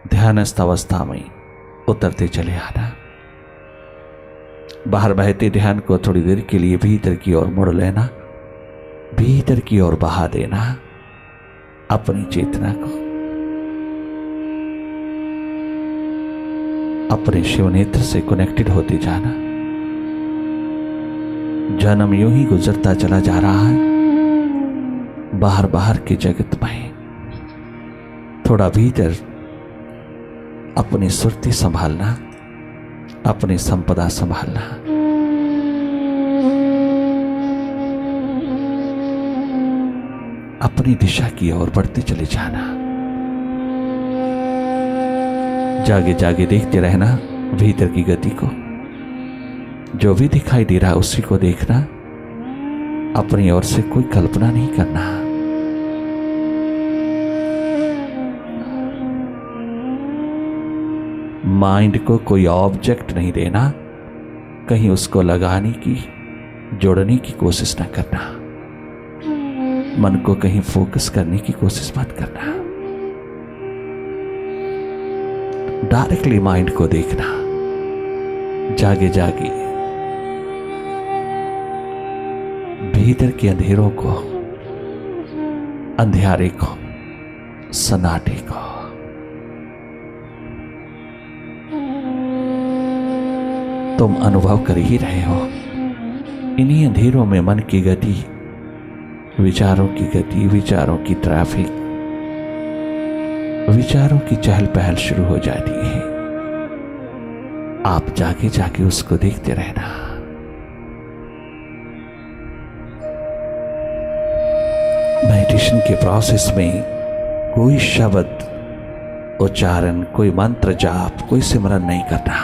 ध्यानस्थ अवस्था में उतरते चले आना। बाहर बहते ध्यान को थोड़ी देर के लिए भीतर की ओर मुड़ लेना, भीतर की ओर बहा देना अपनी चेतना को। अपने शिव नेत्र से कनेक्टेड होते जाना। जन्म यूं ही गुजरता चला जा रहा है बाहर बाहर के जगत में। थोड़ा भीतर अपनी सुरती संभालना, अपनी संपदा संभालना। अपनी दिशा की ओर बढ़ते चले जाना। जागे जागे देखते रहना भीतर की गति को। जो भी दिखाई दे रहा उसी को देखना, अपनी ओर से कोई कल्पना नहीं करना। माइंड को कोई ऑब्जेक्ट नहीं देना, कहीं उसको लगाने की, जोड़ने की कोशिश ना करना। मन को कहीं फोकस करने की कोशिश मत करना। डायरेक्टली माइंड को देखना। जागे जागे भीतर के अंधेरों को, अंधियारे को, सन्नाटे को। तुम अनुभव कर ही रहे हो। इन्हीं अंधेरों में मन की गति, विचारों की गति, विचारों की ट्रैफिक, विचारों की चहल पहल शुरू हो जाती है। आप जाके जाके उसको देखते रहना। मेडिटेशन के प्रोसेस में कोई शब्द उच्चारण, कोई मंत्र जाप, कोई सिमरन नहीं करना।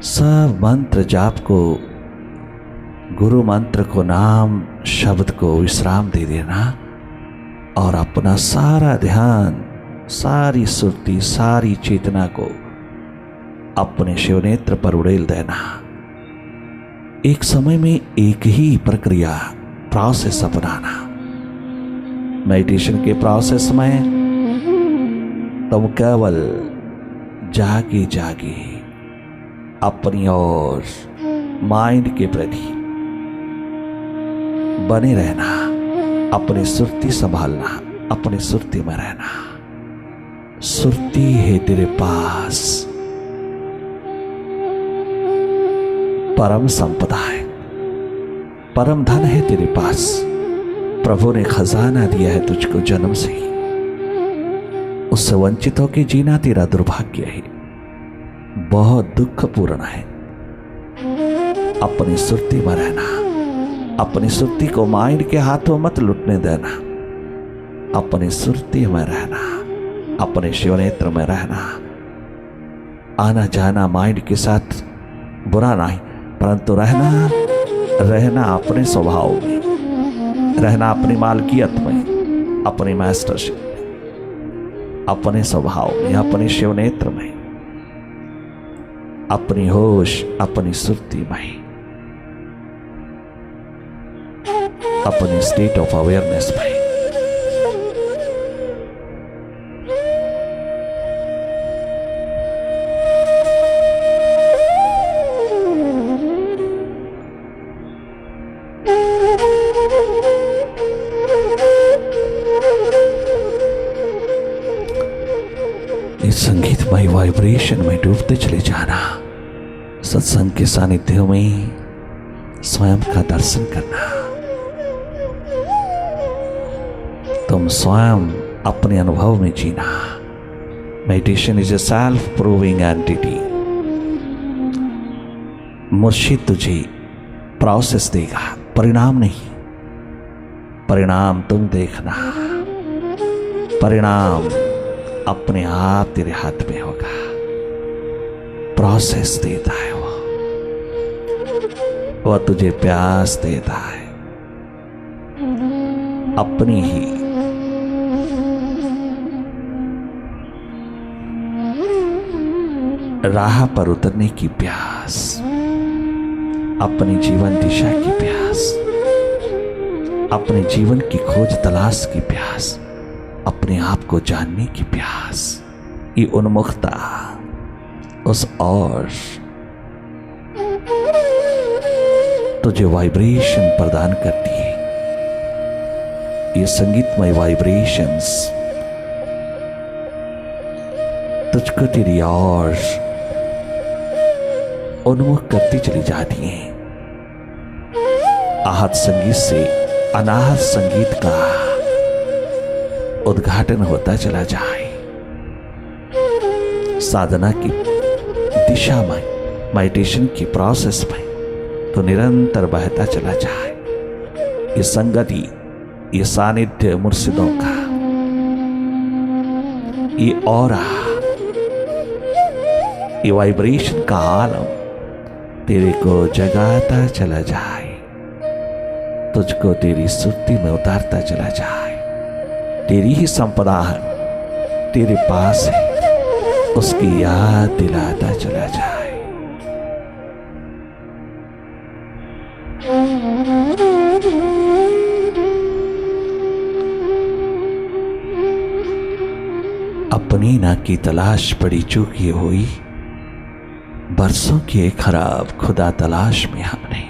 सब मंत्र जाप को, गुरु मंत्र को, नाम शब्द को विश्राम दे देना और अपना सारा ध्यान, सारी सुरती, सारी चेतना को अपने शिवनेत्र पर उड़ेल देना। एक समय में एक ही प्रक्रिया, प्रोसेस अपनाना। मेडिटेशन के प्रोसेस में तुम केवल जागे जागे अपनी और माइंड के प्रति बने रहना, अपनी सुरती संभालना, अपनी सुरती में रहना। सुरती है तेरे पास, परम संपदा है, परम धन है तेरे पास। प्रभु ने खजाना दिया है तुझको जन्म से ही। उससे वंचित होकर जीना तेरा दुर्भाग्य है, बहुत दुखपूर्ण है। अपनी सुरती में रहना, अपनी सुरती को माइंड के हाथों मत लुटने देना। अपनी सुरती में रहना, अपने शिवनेत्र में रहना। आना जाना माइंड के साथ बुरा नहीं, परंतु रहना अपने स्वभाव में, रहना अपनी मालकियत में, अपनी मास्टरशिप में, अपने स्वभाव में, अपने शिवनेत्र में, अपनी होश, अपनी सुरती में, अपनी स्टेट ऑफ अवेयरनेस में। संगीतमय वाइब्रेशन में डूबते चले जाना। सत्संग के सानिध्य में स्वयं का दर्शन करना। तुम स्वयं अपने अनुभव में जीना। Meditation is a self proving entity. मुर्शिद तुझे प्रोसेस देगा, परिणाम नहीं। परिणाम तुम देखना। परिणाम अपने आप तेरे हाथ में होगा। प्रोसेस देता है वो तुझे प्यास देता है। अपनी ही राह पर उतरने की प्यास, अपनी जीवन दिशा की प्यास, अपने जीवन की खोज तलाश की प्यास, अपने आप को जानने की प्यास। ये उन्मुखता उस और तुझे वाइब्रेशन प्रदान करती है। ये संगीतमय वाइब्रेशंस तुझको तेरी और उन्मुख करती चली जाती हैं। आहत संगीत से अनाहत संगीत का उद्घाटन होता चला जाए। साधना की दिशा में, मेडिटेशन की प्रोसेस में तो निरंतर बहता चला जाए। ये संगति, ये सानिध्य मुर्शिदों का, ये ऑरा, ये वाइब्रेशन का आलम तेरे को जगाता चला जाए, तुझको तेरी सुर्ती में उतारता चला जाए। तेरी ही संपदा है, तेरे पास है, उसकी याद दिलाता चला जाए। अपनी ना की तलाश पड़ी चूकी हुई, बरसों की एक खराब खुदा तलाश में हमने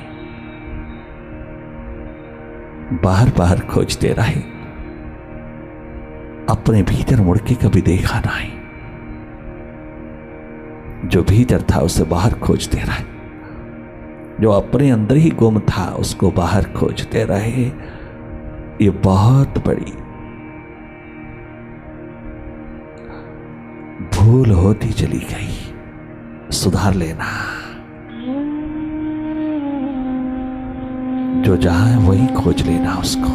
बार बार खोजते रहे, अपने भीतर मुड़ के कभी देखा नहीं। जो भीतर था उसे बाहर खोजते रहे, जो अपने अंदर ही गुम था उसको बाहर खोजते रहे। ये बहुत बड़ी भूल होती चली गई, सुधार लेना। जो जहां है वही खोज लेना, उसको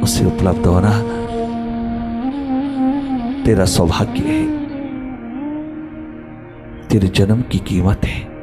उसे उपलब्ध होना तेरा सौभाग्य है, तेरे जन्म की कीमत है।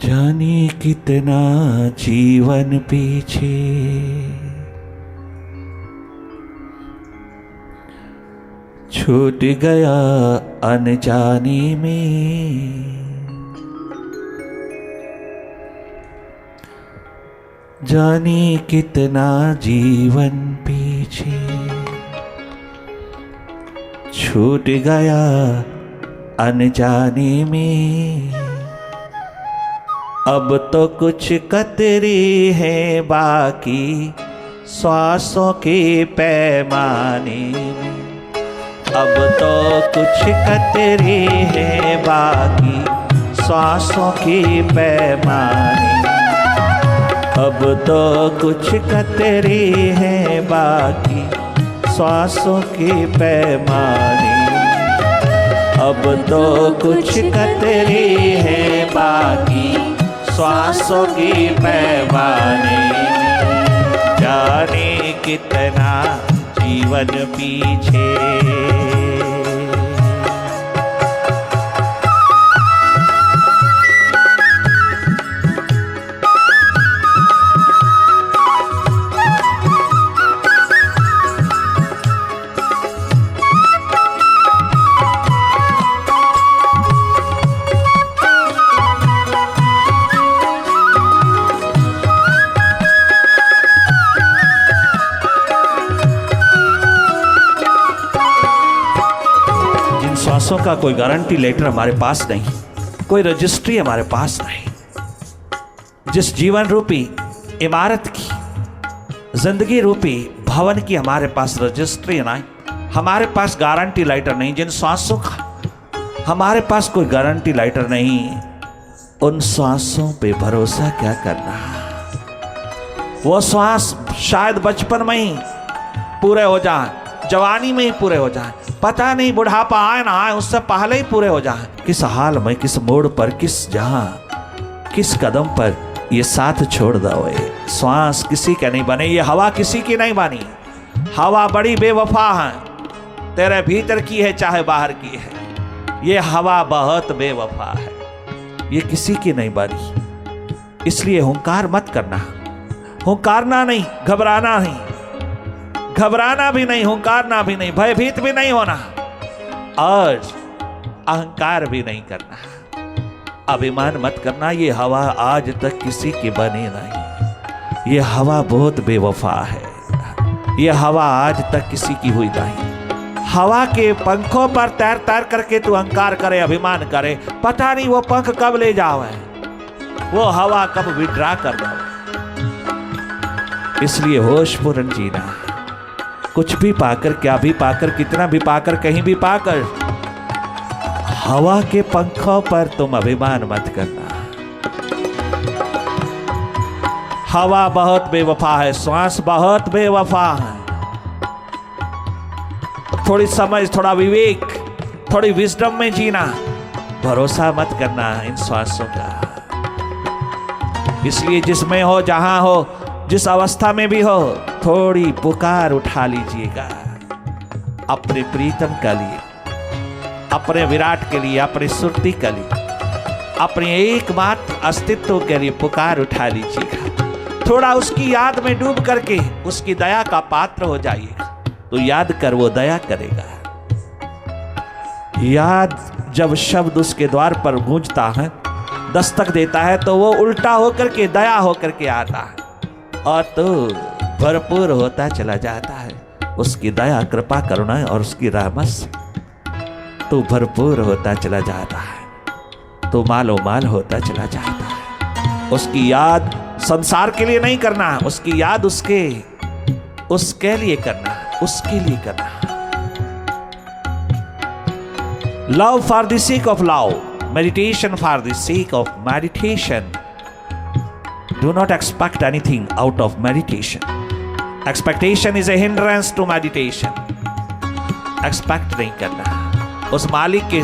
जाने कितना जीवन पीछे छूट गया अनजाने में, जाने कितना जीवन पीछे छूट गया अनजाने में। अब तो कुछ कतरे हैं बाकी श्वासों के पैमाने में, अब तो कुछ कतरे हैं बाकी श्वासों के पैमाने में, अब तो कुछ कतरे हैं बाकी श्वासों के पैमाने में, अब तो कुछ कतरे हैं बाकी श्वासों के पैमाने में। जाने कितना जीवन पीछे का कोई गारंटी लेटर हमारे पास नहीं, कोई रजिस्ट्री हमारे पास नहीं। जिस जीवन रूपी इमारत की, जिंदगी रूपी भवन की हमारे पास रजिस्ट्री नहीं, हमारे पास गारंटी लाइटर नहीं, जिन श्वासों का हमारे पास कोई गारंटी लाइटर नहीं, उन श्वासों पे भरोसा क्या करना। वो श्वास शायद बचपन में ही पूरे हो जाए, जवानी में ही पूरे हो जाए, पता नहीं बुढ़ापा आए ना आए उससे पहले ही पूरे हो जाए। किस हाल में, किस मोड़ पर, किस जहां, किस कदम पर ये साथ छोड़ दो। श्वास किसी का नहीं बने, ये हवा किसी की नहीं बनी। हवा बड़ी बेवफा है, तेरे भीतर की है चाहे बाहर की है। ये हवा बहुत बेवफा है, ये किसी की नहीं बनी। इसलिए हुंकार मत करना, हुंकारना नहीं, घबराना नहीं, घबराना भी नहीं, हुंकारना भी नहीं, भयभीत भी नहीं होना और अहंकार भी नहीं करना, अभिमान मत करना। ये हवा आज तक किसी की बनी नहीं, ये हवा बहुत बेवफा है, ये हवा आज तक किसी की हुई नहीं। हवा के पंखों पर तैर तैर करके तू अहंकार करे, अभिमान करे, पता नहीं वो पंख कब ले जावे, वो हवा कब विड्रा कर दो। इसलिए होशपूर्ण जीना, कुछ भी पाकर, क्या भी पाकर, कितना भी पाकर, कहीं भी पाकर, हवा के पंखों पर तुम अभिमान मत करना। हवा बहुत बेवफा है, श्वास बहुत बेवफा है। थोड़ी समझ, थोड़ा विवेक, थोड़ी विजडम में जीना, भरोसा मत करना इन श्वासों का। इसलिए जिसमें हो, जहां हो, जिस अवस्था में भी हो, थोड़ी पुकार उठा लीजिएगा अपने प्रीतम के लिए, अपने विराट के लिए, अपनी सुरती के लिए, अपने एकमात्र अस्तित्व के लिए पुकार उठा लीजिएगा। थोड़ा उसकी याद में डूब करके उसकी दया का पात्र हो जाइएगा, तो याद कर वो दया करेगा। याद जब शब्द उसके द्वार पर गूंजता है, दस्तक देता है, तो वो उल्टा होकर के दया होकर के आता है और तो भरपूर होता चला जाता है। उसकी दया, कृपा, करुणा और उसकी रहमत से तो भरपूर होता चला जाता है, तो मालो माल होता चला जाता है। उसकी याद संसार के लिए नहीं करना, उसकी याद उसके लिए करना, उसके लिए करना। Love for the sake of love, meditation for the sake of meditation. Do not expect anything out of meditation. Expectation is a hindrance to meditation. Expect नहीं करना, उस मालिक के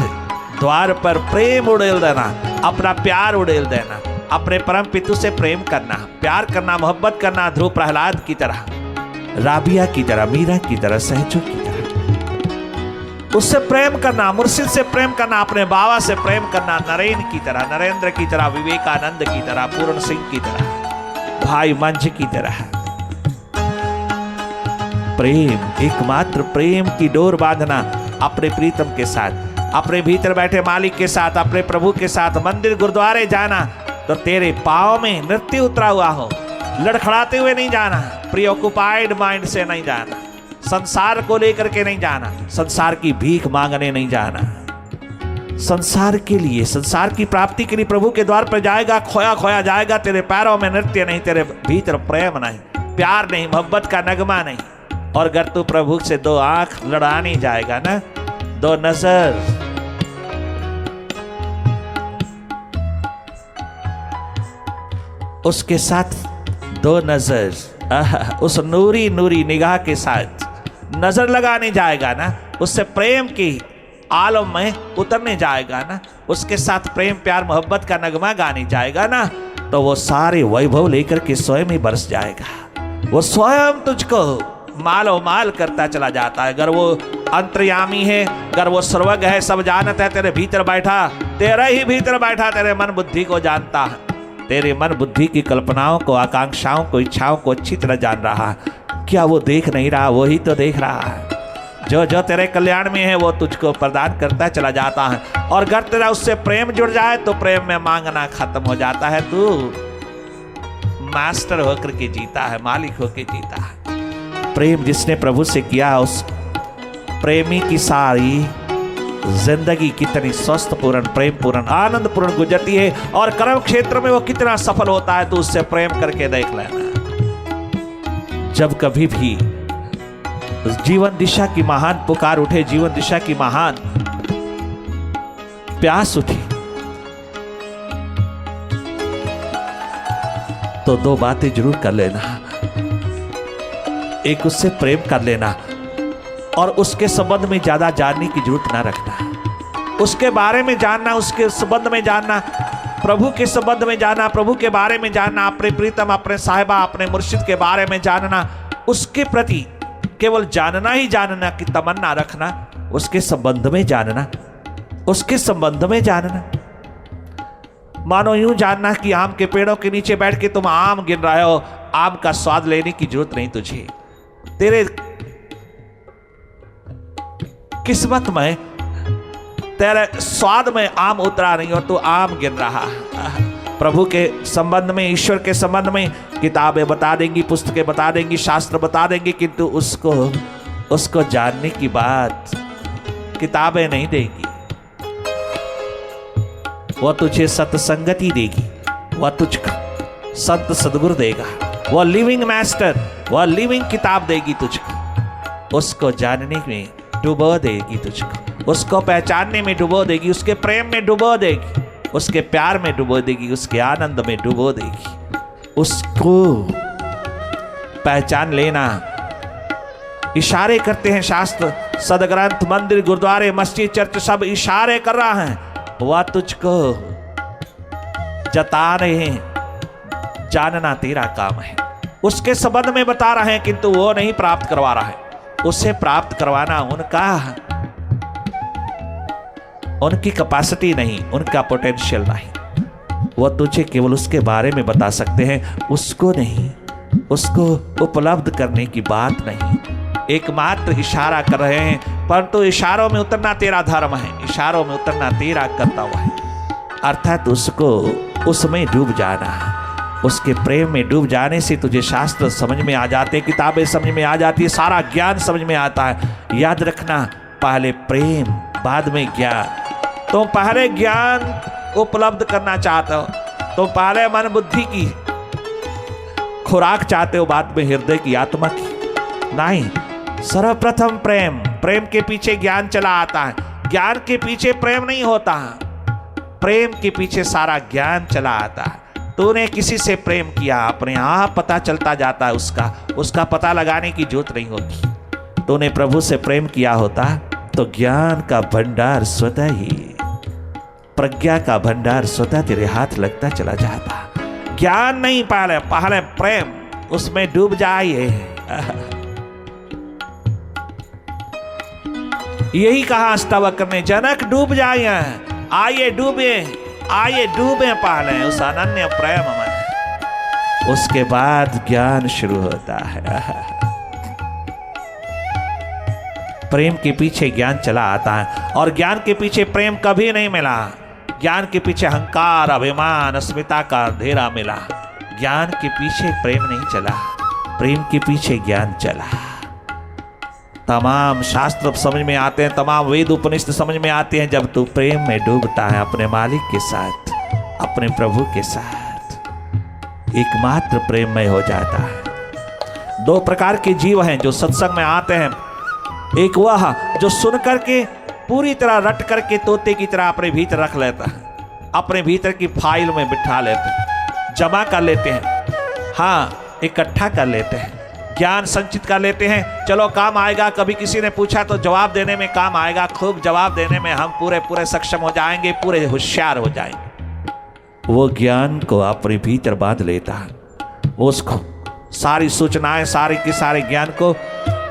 द्वार पर प्रेम उड़ेल देना, अपना प्यार उड़ेल देना, अपने परम पितु से प्रेम करना, प्यार करना, मोहब्बत करना, ध्रुव प्रहलाद की तरह, राबिया की तरह, मीरा की तरह, सहजो की तरह उससे प्रेम करना, मुर्शिद से प्रेम करना, अपने बाबा से प्रेम करना, नरेन की तरह, नरेंद्र की तरह, विवेकानंद की तरह, पूर्ण सिंह की तरह, भाई मंझ की तरह। प्रेम, एकमात्र प्रेम की डोर बांधना अपने प्रीतम के साथ, अपने भीतर बैठे मालिक के साथ, अपने प्रभु के साथ। मंदिर गुरुद्वारे जाना तो तेरे पाँव में नृत्य उतरा हुआ हो, लड़खड़ाते हुए नहीं जाना, प्रीऑक्युपाइड माइंड से नहीं जाना, संसार को लेकर के नहीं जाना, संसार की भीख मांगने नहीं जाना। संसार के लिए, संसार की प्राप्ति के लिए प्रभु के द्वार पर जाएगा, खोया खोया जाएगा। तेरे पैरों में नृत्य नहीं, तेरे भीतर प्रेम नहीं, प्यार नहीं, मोहब्बत का नगमा नहीं। और अगर तू प्रभु से दो आंख लड़ाने जाएगा ना, दो नजर, उसके साथ दो नजर, उस नूरी नूरी निगाह के साथ नजर लगाने जाएगा ना, उससे प्रेम की आलम में उतरने जाएगा ना, उसके साथ प्रेम प्यार मोहब्बत का नगमा गाने जाएगा ना, तो वो सारे वैभव लेकर के स्वयं ही बरस जाएगा। वो स्वयं तुझको मालो माल करता चला जाता है। अगर वो अंतर्यामी है, अगर वो सर्वज्ञ है, सब जानता है, तेरे भीतर बैठा, तेरे ही भीतर बैठा, तेरे मन बुद्धि को जानता है, तेरे मन बुद्धि की कल्पनाओं को, आकांक्षाओं को, इच्छाओं को अच्छी तरह जान रहा है। क्या वो देख नहीं रहा? वो ही तो देख रहा है। जो जो तेरे कल्याण में है वो तुझको प्रदान करता चला जाता है। और अगर तेरा उससे प्रेम जुड़ जाए तो प्रेम में मांगना खत्म हो जाता है। तू मास्टर होकर के जीता है, मालिक होकर जीता है। प्रेम जिसने प्रभु से किया, उस प्रेमी की सारी जिंदगी कितनी स्वस्थ पूर्ण, प्रेम पूर्ण, आनंद पूर्ण गुजरती है। और कर्म क्षेत्र में वो कितना सफल होता है, तो उससे प्रेम करके देख लेना। जब कभी भी जीवन दिशा की महान पुकार उठे, जीवन दिशा की महान प्यास उठी, तो दो बातें जरूर कर लेना। एक, उससे प्रेम कर लेना और उसके संबंध में ज्यादा जानने की जरूरत ना रखना। उसके बारे में जानना, उसके संबंध में जानना, प्रभु के संबंध में जानना, प्रभु के बारे में जानना, अपने प्रीतम, अपने साहिबा, अपने मुर्शिद के बारे में जानना, उसके प्रति केवल जानना ही जानना की तमन्ना रखना, उसके संबंध में जानना, उसके संबंध में जानना। मानो यूं जानना कि आम के पेड़ों के नीचे बैठ के तुम आम गिन रहे हो, आम का स्वाद लेने की जरूरत नहीं तुझे। तेरे किस्मत में, तेरे स्वाद में आम उतरा नहीं और तू आम गिन रहा। प्रभु के संबंध में, ईश्वर के संबंध में किताबें बता देंगी, पुस्तकें बता देंगी, शास्त्र बता देंगे, किंतु उसको जानने की बात किताबें नहीं देगी। वह तुझे सत्संगति देगी, वह तुझको संत सदगुरु देगा, वह लिविंग मास्टर, वह लिविंग किताब देगी तुझको। उसको जानने में डुबो देगी तुझको, उसको पहचानने में डुबो देगी, उसके प्रेम में डुबो देगी, उसके प्यार में डुबो देगी, उसके आनंद में डुबो देगी। उसको पहचान लेना। इशारे करते हैं शास्त्र, सदग्रंथ, मंदिर, गुरुद्वारे, मस्जिद, चर्च सब इशारे कर रहा है। वह तुझको जता रहे हैं, जानना तेरा काम है। उसके संबंध में बता रहे हैं किंतु वो नहीं प्राप्त करवा रहा है। उसे प्राप्त करवाना उनकी कैपेसिटी नहीं, उनका पोटेंशियल नहीं। वह तुझे केवल उसके बारे में बता सकते हैं, उसको नहीं, उसको उपलब्ध करने की बात नहीं। एकमात्र इशारा कर रहे हैं, परंतु इशारों में उतरना तेरा धर्म है, इशारों में उतरना तेरा कर्तव्य है। अर्थात उसको, उसमें डूब जाना। उसके प्रेम में डूब जाने से तुझे शास्त्र समझ में आ जाते, किताबें समझ में आ जाती है, सारा ज्ञान समझ में आता है। याद रखना, पहले प्रेम बाद में ज्ञान। तुम पहले ज्ञान उपलब्ध करना चाहते हो, तुम पहले मन बुद्धि की खुराक चाहते हो, बाद में हृदय की, आत्मा की नहीं। सर्वप्रथम प्रेम, प्रेम के पीछे ज्ञान चला आता है, ज्ञान के पीछे प्रेम नहीं होता, प्रेम के पीछे सारा ज्ञान चला आता है। तूने किसी से प्रेम किया, अपने आप पता चलता जाता है, उसका पता लगाने की जरूरत नहीं होती। तूने प्रभु से प्रेम किया होता तो ज्ञान का भंडार स्वतः ही, प्रज्ञा का भंडार स्वतः तेरे हाथ लगता चला जाता। ज्ञान नहीं, पहले प्रेम, उसमें डूब जाइए। यही कहा अष्टावक्र ने, जनक डूब जाइए, आइए डूबे पहले उस अनन्य प्रेम में, उसके बाद ज्ञान शुरू होता है। प्रेम के पीछे ज्ञान चला आता है और ज्ञान के पीछे प्रेम कभी नहीं मिला। ज्ञान के पीछे अहंकार, अभिमान, अस्मिता का अंधेरा मिला। ज्ञान के पीछे प्रेम नहीं चला, प्रेम के पीछे ज्ञान चला। तमाम शास्त्र समझ में आते हैं, तमाम वेद उपनिषद समझ में आते हैं जब तू प्रेम में डूबता है, अपने मालिक के साथ, अपने प्रभु के साथ एकमात्र प्रेममय हो जाता है। दो प्रकार के जीव हैं जो सत्संग में आते हैं। एक वह जो सुन करके पूरी तरह रट करके तोते की तरह अपने भीतर रख लेता है, अपने भीतर की फाइल में बिठा लेते हैं, जमा कर लेते हैं, हाँ इकट्ठा कर लेते हैं, ज्ञान संचित कर लेते हैं। चलो काम आएगा, कभी किसी ने पूछा तो जवाब देने में काम आएगा, खूब जवाब देने में हम पूरे सक्षम हो जाएंगे, पूरे होशियार हो जाएंगे। वो ज्ञान को अपने भीतर बांध लेता है, उसको सारी सूचनाएं, सारे के सारे ज्ञान को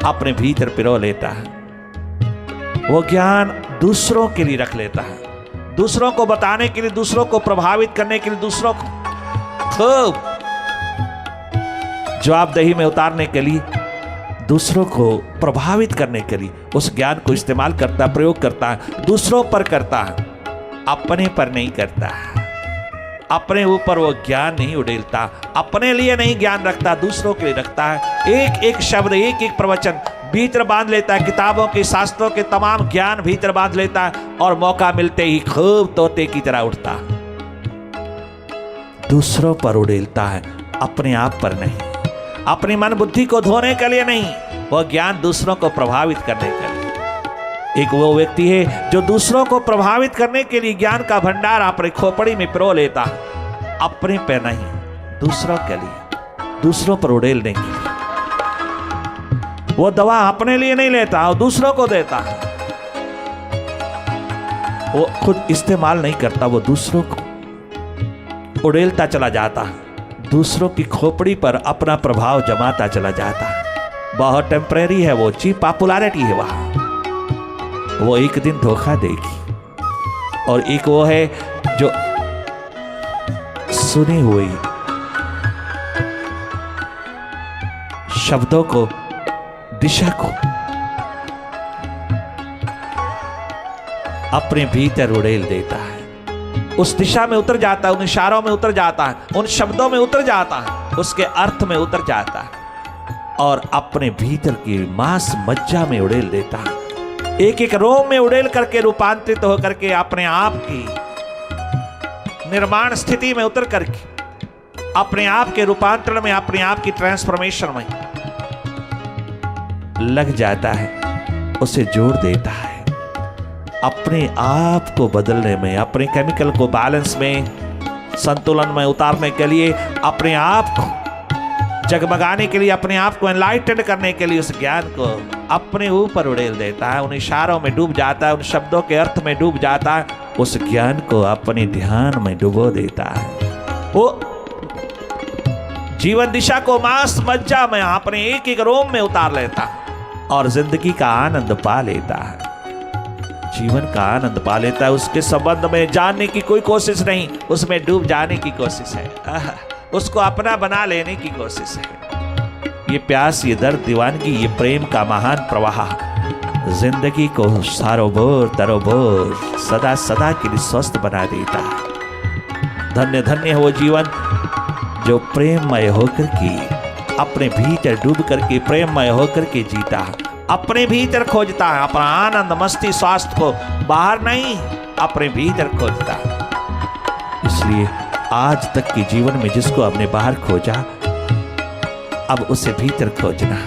अपने भीतर पिरो लेता है। वो ज्ञान दूसरों के लिए रख लेता है, दूसरों को बताने के लिए, दूसरों को प्रभावित करने के लिए, दूसरों को खूब जवाबदेही में उतारने के लिए, दूसरों को प्रभावित करने के लिए उस ज्ञान को इस्तेमाल करता, प्रयोग करता है, दूसरों पर करता है, अपने पर नहीं करता। अपने ऊपर वो ज्ञान नहीं उड़ेलता, अपने लिए नहीं ज्ञान रखता, दूसरों के लिए रखता है। एक एक शब्द, एक एक प्रवचन भीतर बांध लेता है, किताबों के, शास्त्रों के तमाम ज्ञान भीतर बांध लेता है और मौका मिलते ही खूब तोते की तरह उड़ता है, दूसरों पर उड़ेलता है, अपने आप पर नहीं। अपनी मन बुद्धि को धोने के लिए नहीं, वह ज्ञान दूसरों को प्रभावित करने के लिए। एक वो व्यक्ति है जो दूसरों को प्रभावित करने के लिए ज्ञान का भंडार अपनी खोपड़ी में पिरो लेता है, अपने पे नहीं, दूसरों के लिए, दूसरों पर उड़ेलने के लिए। वो दवा अपने लिए नहीं लेता, वो दूसरों को देता है। वो खुद इस्तेमाल नहीं करता, वो दूसरों को उड़ेलता चला जाता है, दूसरों की खोपड़ी पर अपना प्रभाव जमाता चला जाता है। बहुत टेम्परेरी है वो चीज, पॉपुलैरिटी है वहां, वो एक दिन धोखा देगी। और एक वो है जो सुनी हुई शब्दों को, दिशा को अपने भीतर उड़ेल देता है, उस दिशा में उतर जाता है, उन इशारों में उतर जाता है, उन शब्दों में उतर जाता है, उसके अर्थ में उतर जाता है और अपने भीतर की मांस मज्जा में उड़ेल देता है। एक एक रोम में उड़ेल करके रूपांतरित होकर के अपने आप की निर्माण स्थिति में उतर करके अपने आप के रूपांतरण में, अपने आप की ट्रांसफॉर्मेशन में लग जाता है, उसे जोड़ देता है। अपने आप को बदलने में, अपने केमिकल को बैलेंस में, संतुलन में उतारने के लिए, अपने आप को जगमगाने के लिए, अपने आप को एनलाइटेंड करने के लिए उस ज्ञान को अपने ऊपर उड़ेल देता है, उन इशारों में डूब जाता है, उन शब्दों के अर्थ में डूब जाता है, उस ज्ञान को अपने ध्यान में डुबो देता है। वो जीवन दिशा को मांस मज्जा में अपने एक एक रोम में उतार लेता है और जिंदगी का आनंद पा लेता है, जीवन का आनंद पा लेता है। उसके संबंध में जानने की कोई कोशिश नहीं, उसमें डूब जाने की कोशिश है, उसको अपना बना लेने की कोशिश है। ये प्यास, ये दर्द, दीवानगी, ये प्रेम का महान प्रवाह जिंदगी को सारोबोर तरोबोर सदा सदा के लिए स्वस्थ बना देता है। धन्य धन्य है वो जीवन जो प्रेममय होकर के अपने भीतर डूब करके प्रेममय होकर के जीता है, अपने भीतर खोजता है अपना आनंद, मस्ती, स्वास्थ्य को बाहर नहीं, अपने भीतर खोजता है। इसलिए आज तक के जीवन में जिसको हमने बाहर खोजा, अब उसे भीतर खोजना।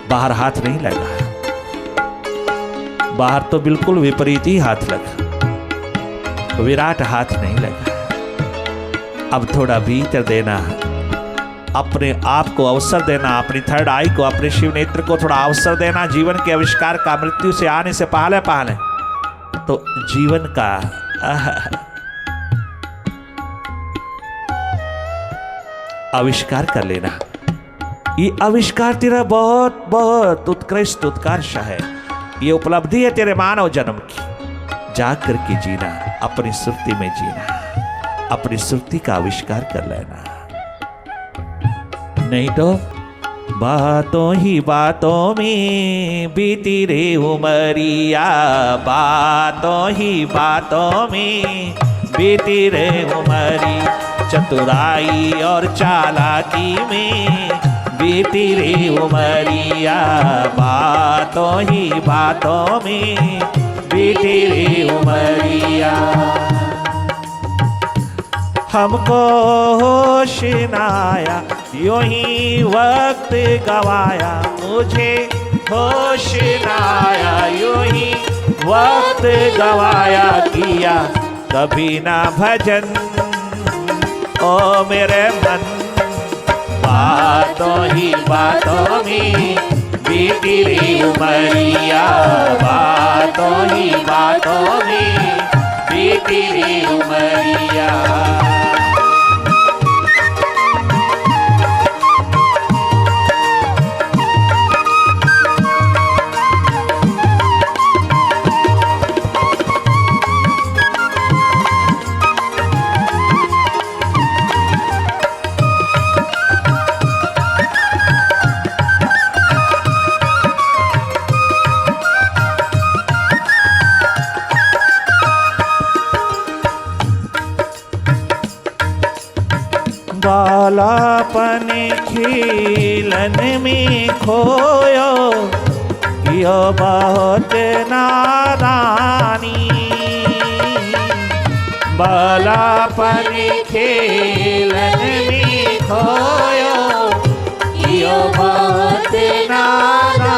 बाहर हाथ नहीं लगा, बाहर तो बिल्कुल विपरीत ही हाथ लगा, विराट हाथ नहीं लगा। अब थोड़ा भीतर देना, अपने आप को अवसर देना, अपनी थर्ड आई को, अपने शिव नेत्र को थोड़ा अवसर देना। जीवन के आविष्कार का मृत्यु से आने से पहले पहले तो जीवन का आविष्कार कर लेना। ये आविष्कार तेरा बहुत बहुत उत्कृष्ट उत्कर्ष है, ये उपलब्धि है तेरे मानव जन्म की। जाग करके जीना, अपनी सुरती में जीना, अपनी सुरती का आविष्कार कर लेना। नहीं तो बातों ही बातों में बीती रे उमरिया, बातों ही बातों में बीती रे उमरी, चतुराई और चालाकी में बीती रे उमरिया, बातों ही बातों में बीती रे उमरिया। हमको होश न आया, यूं ही वक्त गवाया, मुझे होश न आया, यूं ही वक्त गवाया, किया कभी ना भजन ओ मेरे मन, बातों ही बातों में बीती रे उमरिया, बातों ही बातों में बीती रे उमरिया। बालापन खिलन में खोयो, यो बहुत नादानी, बालापन खिलन में खोयो, यो बहुत नादानी।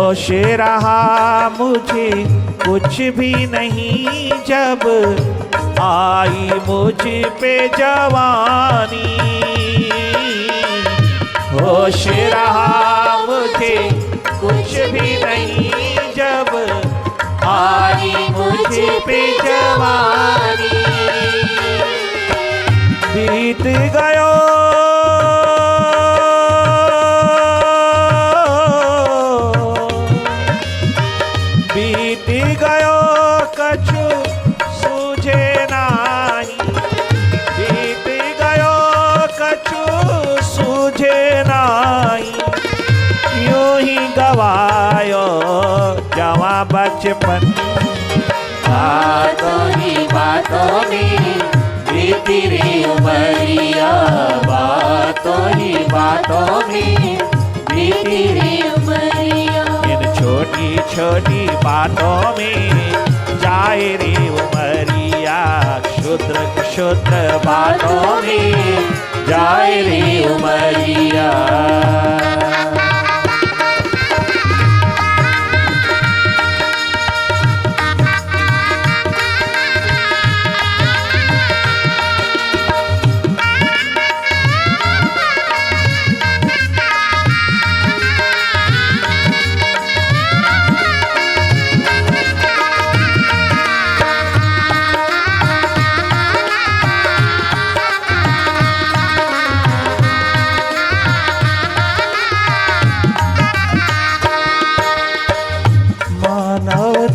होश रहा मुझे कुछ भी नहीं, जब आई मुझ पे जवानी। होश रहा मुझे कुछ भी नहीं, जब आई मुझ पे जवानी। बीत गयो बीत गयो कछु सूझे नाही, बीत गयो कछु सूझे नाही। यूं ही गवायो जवा बचपन, बातों ही बातों में बीती रे उमरिया, बातों ही बातों में बीती रे उमरिया। इन छोटी छोटी बातों में जाए रे उमरिया, क्षुद्र क्षुद्र बातों में जाए रे उमरिया।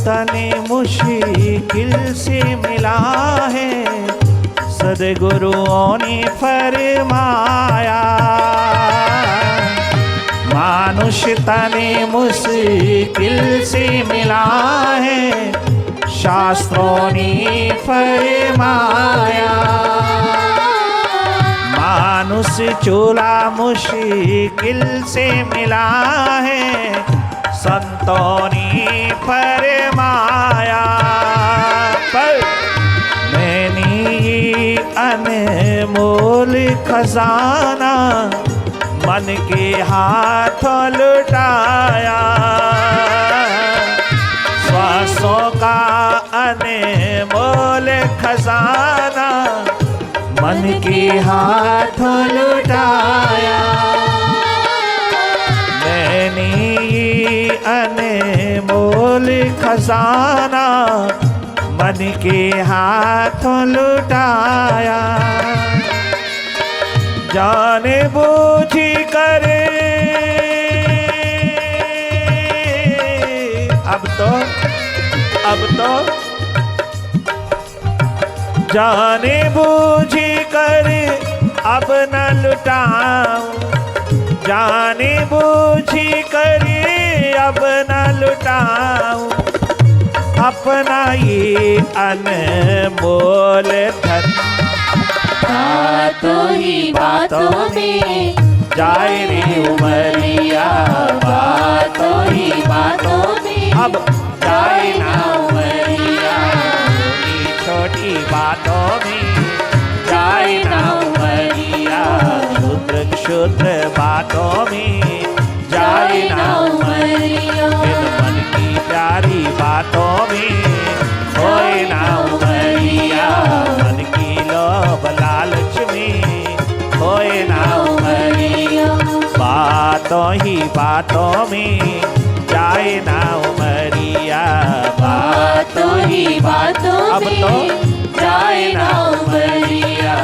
तने मुश्किल से मिला है, सद्गुरुओं ने फरमाया। मानुष तने मुश्किल से मिला है, शास्त्रों ने फरमाया। मानुष चूल्हा मुश्किल से मिला है, संतों ने फरमाया। पर मैंने ये अनमोल खजाना मन के हाथों लुटाया। श्वासों का अनमोल खजाना मन के हाथों लुटाया। मैंने ये अनमोल खजाना मन के हाथों लुटाया। जाने बूझ कर अब तो जाने बूझ कर अब न लुटाऊं, जाने बूझ कर अब न लुटाऊं अपना ये अनमोल धन। बातों ही बातों में जाए रे उमरिया, बातों ही बातों में अब जाए ना उमरिया। छोटी बातों में जाए ना उमरिया, क्षुद्र क्षुद्र बातों में जाए ना उमरिया। मन की प्यारी बातों में खोए ना उमरिया, मन की लोभ लालच में खोए ना उमरिया। बातों ही बातों में जाए ना उमरिया, बातों ही बातों अब तो में जाए ना उमरिया।